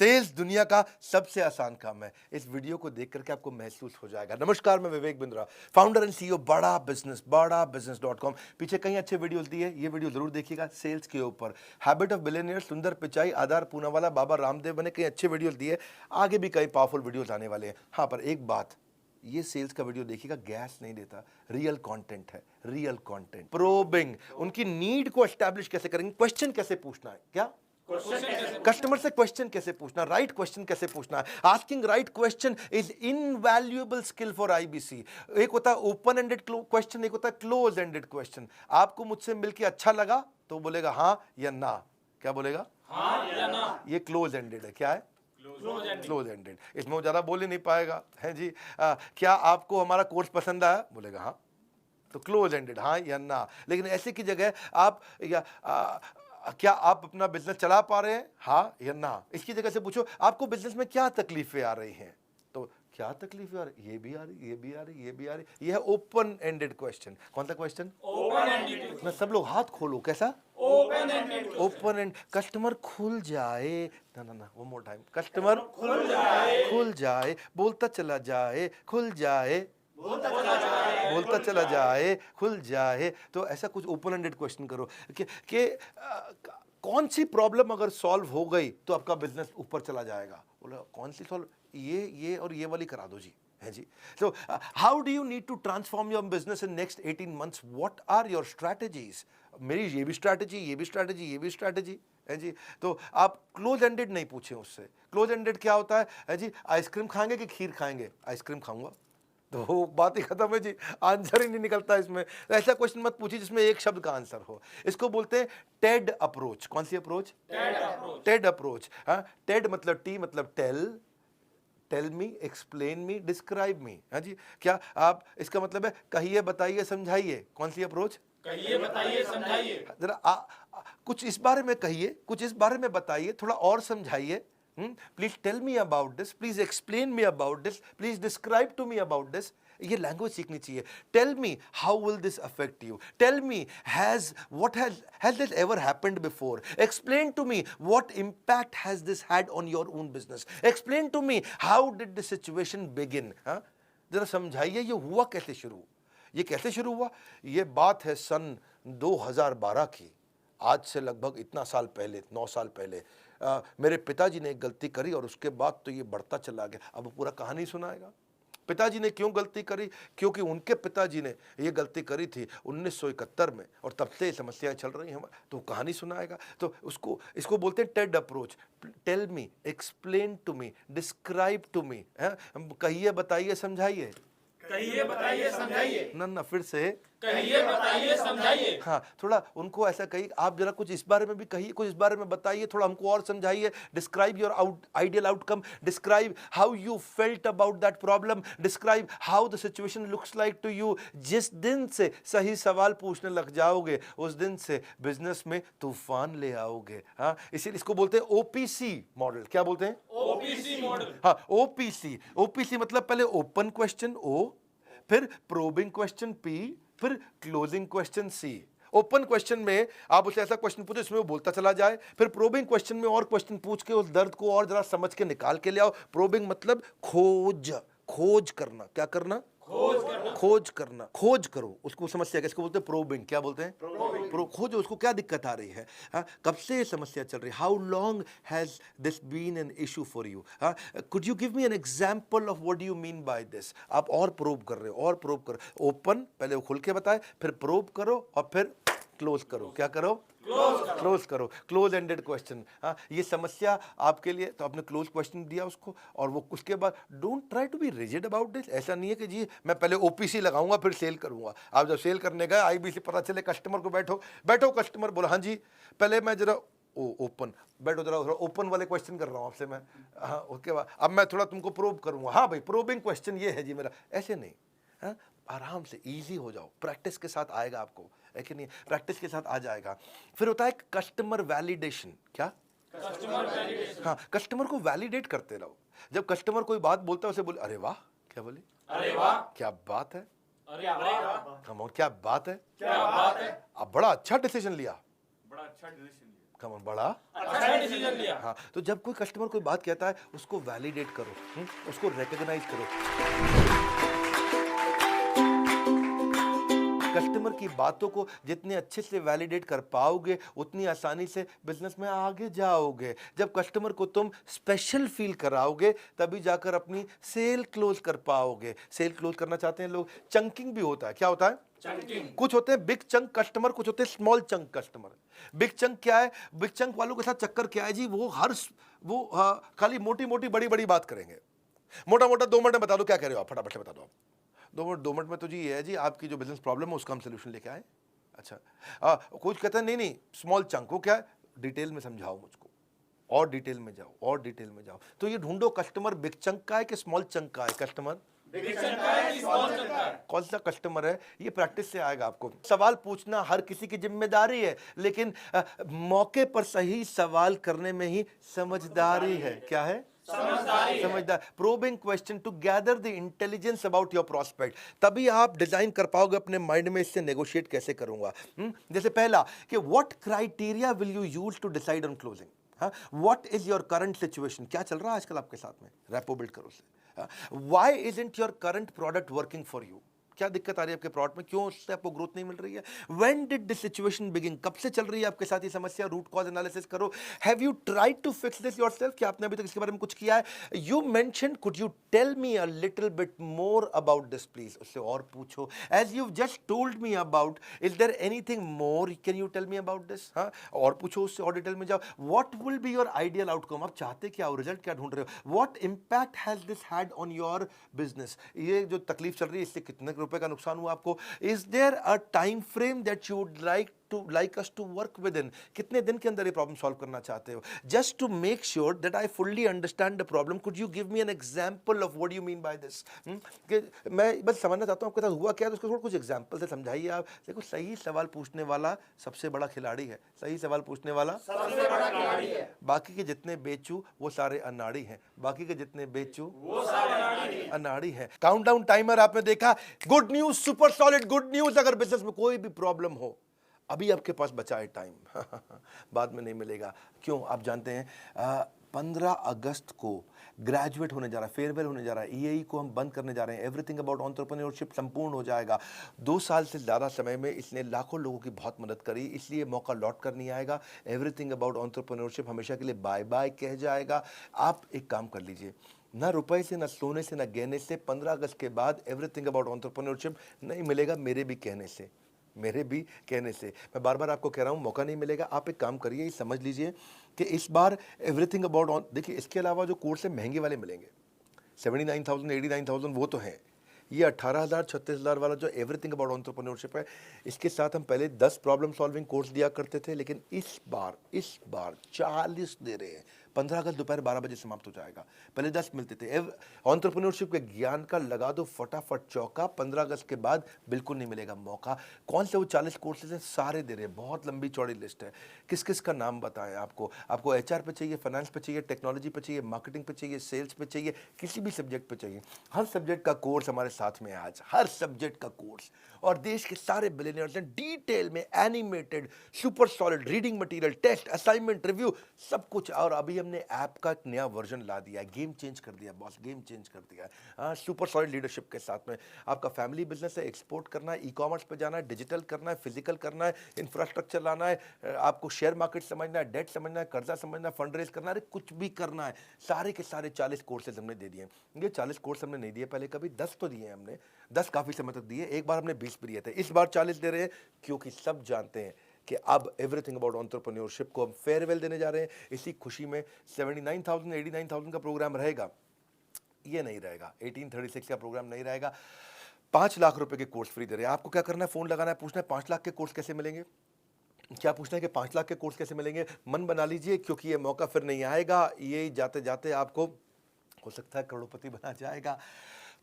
Sales दुनिया का सबसे आसान काम है। इस वीडियो को देख करके आपको महसूस हो जाएगा। नमस्कार, मैं Vivek Bindra, founder and CEO बड़ा बिजनेस.com। पीछे कई अच्छे वीडियोस दिए, ये वीडियो जरूर देखिएगा सेल्स के ऊपर। हैबिट ऑफ बिलियनियर, सुंदर पिचाई, आधार पूनावाला, बाबा रामदेव बने कई अच्छे वीडियोस दिए। आगे भी कई पावरफुल वीडियोस आने वाले हैं। हाँ, पर एक बात, ये सेल्स का वीडियो देखिएगा, गैस नहीं देता, रियल कंटेंट है, रियल कंटेंट। प्रोबिंग, उनकी नीड को एस्टैब्लिश कैसे करेंगे, क्वेश्चन कैसे पूछना है, क्या कस्टमर से क्वेश्चन कैसे पूछना, राइट क्वेश्चन कैसे पूछना है। Asking right question is invaluable skill for IBC. एक होता है ओपन एंडेड क्वेश्चन, एक होता है क्लोज एंडेड क्वेश्चन। आपको मुझसे मिलके अच्छा लगा तो बोलेगा हाँ या ना। क्या बोलेगा? हाँ या ना। ये क्लोज एंडेड है। क्या है? Close ended. इसमें वो ज्यादा बोल ही नहीं पाएगा, है जी। क्या आपको हमारा कोर्स पसंद आया? बोलेगा हाँ, तो क्लोज एंडेड, हाँ या ना। लेकिन ऐसे की जगह आप क्या आप अपना बिजनेस चला पा रहे हैं, हाँ या ना। इसकी जगह से पूछो आपको बिजनेस में क्या तकलीफें आ रही हैं, तो क्या तकलीफें आ रही, ये भी आ रही, ये भी आ रही, ये भी आ रही। ये है ओपन एंडेड क्वेश्चन। कौन सा क्वेश्चन? Open ended. ना सब लोग हाथ खोलो, कैसा? Open ended. Open and, customer खुल जाए, ना ना ना, वो मोर टाइम, कस्टमर खुल जाए, बोलता चला जाए, खुल जाए, बोलता चला जाए, खुल जाए। तो ऐसा कुछ ओपन एंडेड क्वेश्चन करो कि कौन सी प्रॉब्लम अगर सॉल्व हो गई तो आपका बिजनेस ऊपर चला जाएगा। बोला कौन सी सॉल्व? ये और ये वाली करा दो जी, है जी। So how do you need to transform your business in next 18 months, what are your strategies. मेरी ये भी स्ट्रैटेजी, ये भी स्ट्रैटेजी, ये भी स्ट्रैटेजी, है जी। तो आप क्लोज एंडेड नहीं पूछे उससे। क्लोज एंडेड क्या होता है जी? आइसक्रीम खाएंगे कि खीर खाएंगे? आइसक्रीम खाऊंगा, तो बात ही खत्म है जी, आंसर ही नहीं निकलता इसमें। ऐसा क्वेश्चन मत पूछिए जिसमें एक शब्द का आंसर हो। इसको बोलते हैं टेड अप्रोच। कौन सी अप्रोच? TED approach. हाँ, टेड मतलब टी मतलब tell me, explain me, describe me. हाँ जी। क्या आप, इसका मतलब है कहिए, बताइए, समझाइए। कौन सी अप्रोच? कहिए, बताइए, समझाइए। जरा कुछ इस बारे में कहिए, कुछ इस बारे में बताइए, थोड़ा और समझाइए। Please tell me about this, please explain me about this, please describe to me about this. ये लैंग्वेज सीखनी चाहिए। Tell me how will this affect you, tell me has this ever happened before, explain to me what impact has this had on your own business, explain to me how did this situation begin. जरा समझाइए ये हुआ कैसे शुरू, ये कैसे शुरू हुआ। ये बात है सन 2012 की, आज से लगभग इतना साल पहले, 9 साल पहले। मेरे पिताजी ने एक गलती करी और उसके बाद तो ये बढ़ता चला गया। अब पूरा कहानी सुनाएगा पिताजी ने क्यों गलती करी, क्योंकि उनके पिताजी ने ये गलती करी थी 1971 में और तब से समस्याएं चल रही हैं। तो कहानी सुनाएगा। तो इसको बोलते हैं TED approach. Tell me, explain to me, describe to me. कहिए, बताइए, समझाइए। कहिए, बताइए, समझाइए। ना फिर से कहिए, बताइए, समझाइए। हाँ, थोड़ा उनको ऐसा कहिए, आप जरा कुछ इस बारे में भी कहिए, कुछ इस बारे में बताइए, थोड़ा हमको और समझाइए। Describe your ideal outcome, describe how you felt about that problem, describe how the situation looks like to you. जिस दिन से सही सवाल पूछने लग जाओगे उस दिन से बिजनेस में तूफान ले आओगे। हाँ, इसीलिए इसको बोलते हैं ओपीसी मॉडल। क्या बोलते हैं? OPC model. हाँ, ओपीसी मतलब पहले ओपन क्वेश्चन ओ, फिर प्रोबिंग क्वेश्चन पी, फिर क्लोजिंग क्वेश्चन सी। ओपन क्वेश्चन में आप उसे ऐसा क्वेश्चन पूछो इसमें वो बोलता चला जाए, फिर प्रोबिंग क्वेश्चन में और क्वेश्चन पूछ के उस दर्द को और जरा समझ के निकाल के ले आओ। प्रोबिंग मतलब खोज करना। क्या करना? खोज करना, खोज करो उसको, समस्या इसको बोलते हैं प्रोबिंग। क्या बोलते हैं? खोजो उसको क्या दिक्कत आ रही है। हाँ, कब से ये समस्या चल रही है, how long has this been an issue for you. हाँ, could you give me an example of what you mean by this. आप और प्रोब कर रहे हो, और प्रोब करो। ओपन पहले वो खुल के बताए, फिर प्रोब करो और फिर क्लोज करो। क्या करो? क्लोज करो। Close ended question. हाँ, ये समस्या आपके लिए, तो आपने क्लोज क्वेश्चन दिया उसको, और वो उसके बाद don't try to be rigid about this. ऐसा नहीं है कि जी मैं पहले ओपीसी लगाऊंगा फिर सेल करूंगा। आप जब सेल करने गए आईबीसी, पता चले कस्टमर को बैठो कस्टमर बोला हाँ जी, पहले मैं जरा ओपन बैठो, जरा ओपन वाले क्वेश्चन कर रहा हूँ आपसे मैं। हाँ, उसके बाद अब मैं थोड़ा तुमको प्रोब करूंगा। हाँ भाई, प्रोबिंग क्वेश्चन ये है जी मेरा। ऐसे नहीं। हाँ, आराम से इजी हो जाओ, प्रैक्टिस के साथ आएगा आपको, है कि नहीं? प्रैक्टिस के साथ आ जाएगा। फिर होता है कस्टमर वैलिडेशन। क्या? Customer validation. हाँ, कस्टमर को वैलिडेट करते रहो। जब कस्टमर कोई बात बोलता है उसे बोले अरे वाह। क्या बोले? अरे वाह, क्या बात है। अरे वाह, क्या बात है, क्या बात है। अब बड़ा अच्छा डिसीजन लिया, बड़ा अच्छा डिसीजन लिया। कम ऑन, बड़ा अच्छा डिसीजन लिया। हाँ। तो जब कोई कस्टमर कोई बात कहता है उसको वैलिडेट करो, उसको रिकॉग्नाइज करो। कस्टमर की बातों को जितने अच्छे से वैलिडेट कर पाओगे उतनी आसानी से बिजनेस में आगे जाओगे। जब कस्टमर को तुम स्पेशल फील कराओगे तभी जाकर अपनी सेल क्लोज कर पाओगे। सेल क्लोज करना चाहते हैं लोग, चंकिंग भी होता है। क्या होता है? चंकिंग। कुछ होते हैं बिग चंक कस्टमर, कुछ होते हैं small chunk customer. Big chunk क्या है? बिग चंक वालों के साथ चक्कर क्या है जी, वो खाली मोटी मोटी बड़ी बड़ी बात करेंगे। मोटा मोटा 2 मिनट में बता दो क्या कह रहे हो आप, फटाफट से बता दो आप। 2 मिनट में तो जी ये है जी, आपकी जो बिजनेस प्रॉब्लम है उसका हम सोल्यूशन लेके आए। अच्छा, कुछ कहते हैं नहीं स्मॉल चंक, वो क्या है? डिटेल में समझाओ मुझको, और डिटेल में जाओ, और डिटेल में जाओ। तो ये ढूंढो कस्टमर बिग चंक का है कि स्मॉल चंक का है। कस्टमर बिग चंक का है कि स्मॉल चंक का है? कौन सा कस्टमर है, ये प्रैक्टिस से आएगा आपको। सवाल पूछना हर किसी की जिम्मेदारी है, लेकिन मौके पर सही सवाल करने में ही समझदारी है। क्या है? समझदार। Probing question to gather the intelligence about your prospect. तभी आप डिजाइन कर पाओगे अपने माइंड में इससे नेगोशिएट कैसे करूंगा। जैसे पहला कि what criteria will you use to decide on closing. What is your current situation, क्या चल रहा है आजकल आपके साथ में, रैपो बिल्ड करो उससे। Why isn't your current product working for you, क्या दिक्कत आ रही है आपके प्रोडक्ट में, क्यों उससे आपको ग्रोथ नहीं मिल रही है। When did this situation begin, कब से चल रही है आपके साथ ये समस्या, रूट कॉज एनालिसिस करो। Have you tried to fix this yourself, क्या आपने अभी तक इसके बारे में कुछ किया है। You mentioned could you tell me a little bit more about this please, उससे और पूछो। As you just told me about, is there anything more, can you tell me about this. हाँ, और पूछो उससे, और डिटेल में जाओ। What will be your ideal outcome, आप चाहते क्या हो, रिजल्ट क्या ढूंढ रहे हो। What impact has this had on your business, ये जो तकलीफ चल रही है इससे कितने रुपए का नुकसान हुआ आपको। Is there a time frame that you would like us to work within, कितने दिन के अंदर ये प्रॉब्लम सॉल्व करना चाहते हो। Just to make sure that I fully understand the problem, could you give me an example of what you mean by this. मैं बस समझना चाहता हूं आपके साथ हुआ क्या है, तो उसको कुछ एग्जांपल से समझाइए आप। देखो, सही सवाल पूछने वाला सबसे बड़ा खिलाड़ी है, सही सवाल पूछने वाला सबसे बड़ा खिलाड़ी है। बाकी के जितने बेचू वो सारे अनाड़ी हैं, बाकी के जितने बेचू वो सारे अनाड़ी है। काउंटडाउन टाइमर आपने देखा। Good news, super solid good news, अगर बिजनेस में कोई भी प्रॉब्लम हो अभी आपके पास बचा है टाइम, बाद में नहीं मिलेगा। क्यों, आप जानते हैं 15 अगस्त को ग्रेजुएट होने जा रहा है, फेयरवेल होने जा रहा है, ईएई को हम बंद करने जा रहे हैं। एवरीथिंग अबाउट एंटरप्रेन्योरशिप संपूर्ण हो जाएगा। 2 साल से ज़्यादा समय में इसने लाखों लोगों की बहुत मदद करी, इसलिए मौका लौट कर नहीं आएगा। एवरीथिंग अबाउट एंटरप्रेन्योरशिप हमेशा के लिए बाय बाय कह जाएगा। आप एक काम कर लीजिए, ना रुपए से, ना सोने से, ना गहने से 15 अगस्त के बाद एवरीथिंग अबाउट एंटरप्रेन्योरशिप नहीं मिलेगा। मेरे भी कहने से, मेरे भी कहने से, मैं बार बार आपको कह रहा हूँ, मौका नहीं मिलेगा। आप एक काम करिए, समझ लीजिए कि इस बार एवरीथिंग अबाउट, देखिए इसके अलावा जो कोर्स है महंगे वाले मिलेंगे, 79,000 89,000 वो तो हैं। ये 18,000 36,000 वाला जो एवरीथिंग अबाउट एंटरप्रेन्योरशिप है, इसके साथ हम पहले 10 प्रॉब्लम सॉल्विंग कोर्स दिया करते थे, लेकिन इस बार 40 दे रहे हैं। 15 अगस्त दोपहर 12 बजे समाप्त हो जाएगा। पहले 10 मिलते थे। एंटरप्रेन्योरशिप के ज्ञान का लगा दो फटाफट चौका। 15 अगस्त के बाद बिल्कुल नहीं मिलेगा मौका। कौन से वो 40 कोर्सेज हैं, सारे दे रहे हैं, बहुत लंबी चौड़ी लिस्ट है। किस किस का नाम बताएं आपको एचआर पे चाहिए, फाइनेंस पे चाहिए, टेक्नोलॉजी पे चाहिए, मार्केटिंग पे चाहिए, सेल्स पे चाहिए, किसी भी सब्जेक्ट पे चाहिए। हर सब्जेक्ट का कोर्स हमारे साथ में है आज, हर सब्जेक्ट का कोर्स। और देश के सारे बिलियनियर्स हैं, डिटेल में animated, super solid reading material, test, assignment, review, सब कुछ। और अभी हमने ऐप का एक नया वर्जन ला दिया है, गेम चेंज कर दिया बॉस, गेम चेंज कर दिया है। सुपर सॉलिड लीडरशिप के साथ में आपका फैमिली बिजनेस है, एक्सपोर्ट करना है, ई कॉमर्स पे जाना है, डिजिटल करना है, फिजिकल करना है, इंफ्रास्ट्रक्चर लाना है, आपको शेयर मार्केट समझना है, डेट समझना है, कर्जा समझना है, फंड रेज करना है, कुछ भी करना है, सारे के सारे 40 कोर्सेज हमने दे दिए। ये 40 कोर्स हमने नहीं दिए पहले कभी, 10 तो दिए हमने, 10 काफी समय तक दिए, एक बार हमने 20 भी दिए थे, इस बार 40 दे रहे हैं, क्योंकि सब जानते हैं कि अब एवरीथिंग अबाउट एंटरप्रेन्योरशिप को हम फेयरवेल देने जा रहे हैं। इसी खुशी में 79,000 89,000 का प्रोग्राम रहेगा, ये नहीं रहेगा, 1836 का प्रोग्राम नहीं रहेगा। 5 लाख रुपए के कोर्स फ्री दे रहे हैं। आपको क्या करना है, फोन लगाना है, पूछना है 5 लाख के कोर्स कैसे मिलेंगे। क्या पूछना है कि 5 लाख के कोर्स कैसे मिलेंगे, मन बना लीजिए, क्योंकि ये मौका फिर नहीं आएगा। ये जाते जाते आपको हो सकता है करोड़पति बना जाएगा।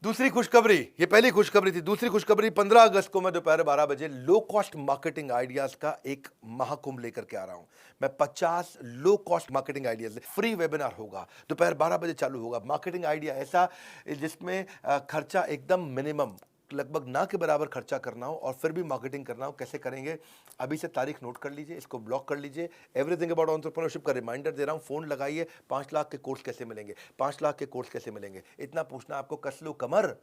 दूसरी खुशखबरी, ये पहली खुशखबरी थी। दूसरी खुशखबरी, 15 अगस्त को मैं दोपहर 12 बजे लो कॉस्ट मार्केटिंग आइडियाज का एक महाकुंभ लेकर के आ रहा हूं। मैं 50 low cost marketing ideas, free webinar होगा, दोपहर 12 बजे चालू होगा। मार्केटिंग आइडिया ऐसा जिसमें खर्चा एकदम मिनिमम, लगभग ना के बराबर खर्चा करना हो और फिर भी मार्केटिंग करना हो, कैसे करेंगे? अभी से तारीख नोट कर लीजिए, इसको ब्लॉक कर लीजिए। एवरीथिंग अबाउट एंटरप्रेन्योरशिप का रिमाइंडर दे रहा हूँ, फ़ोन लगाइए। 5 लाख के कोर्स कैसे मिलेंगे, 5 लाख के कोर्स कैसे मिलेंगे, इतना पूछना आपको। कस लो कमर,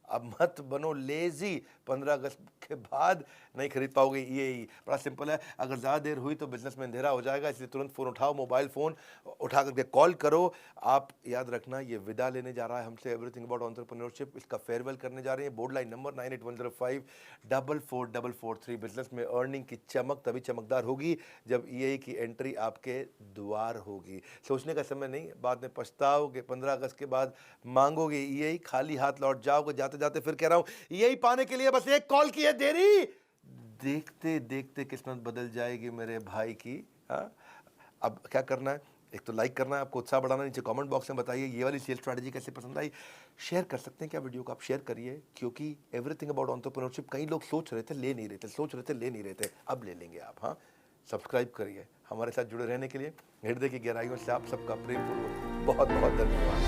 अब मत बनो लेजी। 15 अगस्त के बाद नहीं खरीद पाओगे ये। बड़ा सिंपल है, अगर ज़्यादा देर हुई तो बिजनेस में अंधेरा हो जाएगा, इसलिए तुरंत फ़ोन उठाओ, मोबाइल फ़ोन उठा करके कॉल करो। आप याद रखना, ये विदा लेने जा रहा है हमसे एवरीथिंग अबाउट एंटरप्रेन्योरशिप, इसका फेयरवेल करने जा रहे हैं। Board line number 9810544443। बिजनेस में अर्निंग की चमक तभी चमकदार होगी जब EI की एंट्री आपके द्वार होगी। सोचने का समय नहीं, बाद में पछताओगे। 15 अगस्त के बाद मांगोगे EI, खाली हाथ लौट जाओगे। जाते जाते फिर कह रहा हूं, EI पाने के लिए बस एक कॉल की है देरी। देखते देखते किस्मत बदल जाएगी मेरे भाई की। हाँ, अब क्या करना है? एक तो लाइक करना है, आपको उत्साह बढ़ाना। नीचे कमेंट बॉक्स में बताइए ये वाली सेल स्ट्रैटेजी कैसे पसंद आई। शेयर कर सकते हैं क्या वीडियो को? आप शेयर करिए, क्योंकि एवरीथिंग अबाउट एंटरप्रेन्योरशिप कई लोग सोच रहे थे ले नहीं रहे थे, सोच रहे थे ले नहीं रहे थे, अब ले लेंगे आप। हाँ, सब्सक्राइब करिए। हमारे साथ जुड़े रहने के लिए हृदय की गहराइयों से आप सबका प्रेमपूर्वक बहुत बहुत धन्यवाद।